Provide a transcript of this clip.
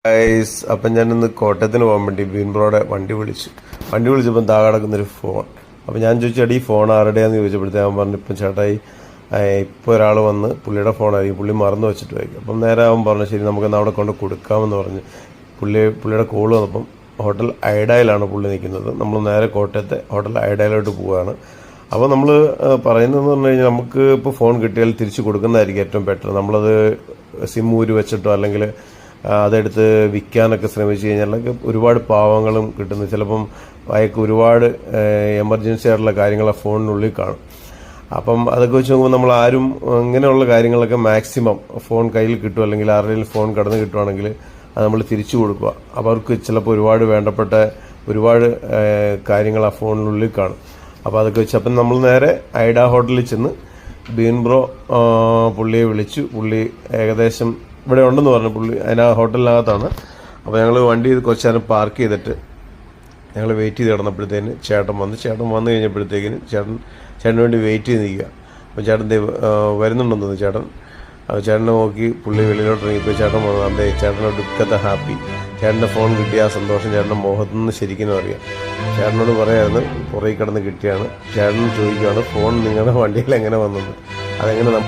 Guys, അപ്പം ഞാനിന്ന് കോട്ടയത്തിന് പോകാൻ വേണ്ടി ബീൻബ്രോയുടെ വണ്ടി വിളിച്ചപ്പം താഴെ കിടക്കുന്നൊരു ഫോൺ. അപ്പം ഞാൻ ചോദിച്ചു, എടീ ഫോൺ ആരുടെയാന്ന് ചോദിച്ചപ്പോഴത്തേക്ക് അവൻ പറഞ്ഞു, ഇപ്പം ചേട്ടായി ഇപ്പോൾ ഒരാൾ വന്ന് പുള്ളിയുടെ ഫോണായിരിക്കും, പുള്ളി മറന്നു വെച്ചിട്ട് വയ്ക്കും. അപ്പം നേരെ അവൻ പറഞ്ഞു, ശരി നമുക്കെന്ന് അവിടെ കൊണ്ട് കൊടുക്കാമെന്ന് പറഞ്ഞ് പുള്ളിയുടെ കോള് വന്നപ്പം ഹോട്ടൽ ഐഡയിലാണ് പുള്ളി നിൽക്കുന്നത്. നമ്മൾ നേരെ കോട്ടയത്തെ ഹോട്ടൽ ഐഡയിലോട്ട് പോവുകയാണ്. അപ്പോൾ നമ്മൾ പറയുന്നതെന്ന് പറഞ്ഞു കഴിഞ്ഞാൽ, നമുക്ക് ഇപ്പോൾ ഫോൺ കിട്ടിയാൽ തിരിച്ച് കൊടുക്കുന്നതായിരിക്കും ഏറ്റവും ബെറ്റർ. നമ്മളത് സിം ഊരി വെച്ചിട്ടോ അല്ലെങ്കിൽ അതെടുത്ത് വിൽക്കാനൊക്കെ ശ്രമിച്ചു കഴിഞ്ഞാൽ ഒരുപാട് പാവങ്ങളും കിട്ടുന്നു. ചിലപ്പം അയാൾക്ക് ഒരുപാട് എമർജൻസി ആയിട്ടുള്ള കാര്യങ്ങൾ ആ ഫോണിനുള്ളിൽ കാണും. അപ്പം അതൊക്കെ വെച്ച് നോക്കുമ്പോൾ നമ്മൾ ആരും ഇങ്ങനെയുള്ള കാര്യങ്ങളൊക്കെ മാക്സിമം ഫോൺ കയ്യിൽ കിട്ടും, അല്ലെങ്കിൽ ആരുടെയും ഫോൺ കടന്ന് കിട്ടുവാണെങ്കിൽ അത് നമ്മൾ തിരിച്ചു കൊടുക്കുക. അവർക്ക് ചിലപ്പോൾ ഒരുപാട് വേണ്ടപ്പെട്ട ഒരുപാട് കാര്യങ്ങൾ ആ ഫോണിനുള്ളിൽ കാണും. അപ്പോൾ അതൊക്കെ വെച്ച് അപ്പം നമ്മൾ നേരെ ഐഡ ഹോട്ടലിൽ ചെന്ന് ബീൻബ്രോ പുള്ളിയെ വിളിച്ചു. പുള്ളി ഏകദേശം ഇവിടെ ഉണ്ടെന്ന് പറഞ്ഞു. പുള്ളി അതിനാ ഹോട്ടലിനകത്താണ്. അപ്പോൾ ഞങ്ങൾ വണ്ടി കുറച്ച് നേരം പാർക്ക് ചെയ്തിട്ട് ഞങ്ങൾ വെയിറ്റ് ചെയ്ത് കിടന്നപ്പോഴത്തേന് ചേട്ടൻ വന്നു കഴിഞ്ഞപ്പോഴത്തേക്കിന് ചേട്ടന് വേണ്ടി വെയിറ്റ് ചെയ്ത് നിൽക്കുക. അപ്പോൾ ചേട്ടൻ വരുന്നുണ്ടെന്ന് തോന്നുന്നു. ചേട്ടനെ നോക്കി പുള്ളി വെളിയിലോട്ട് ഇറങ്ങിയപ്പോൾ ചേട്ടൻ വന്നു. അതെ, ചേട്ടനോട് ദുഃഖത്തെ ഹാപ്പി. ചേട്ടൻ്റെ ഫോൺ കിട്ടിയ ആ സന്തോഷം ചേട്ടൻ്റെ മുഖത്തു നിന്ന് ശരിക്കും അറിയാം. ചേട്ടനോട് പറയായിരുന്നു പുറകെ കിടന്ന് കിട്ടിയാണ്. ചേട്ടൻ ചോദിക്കുകയാണ്, ഫോൺ നിങ്ങളുടെ വണ്ടിയിൽ എങ്ങനെ വന്നത്, അതെങ്ങനെ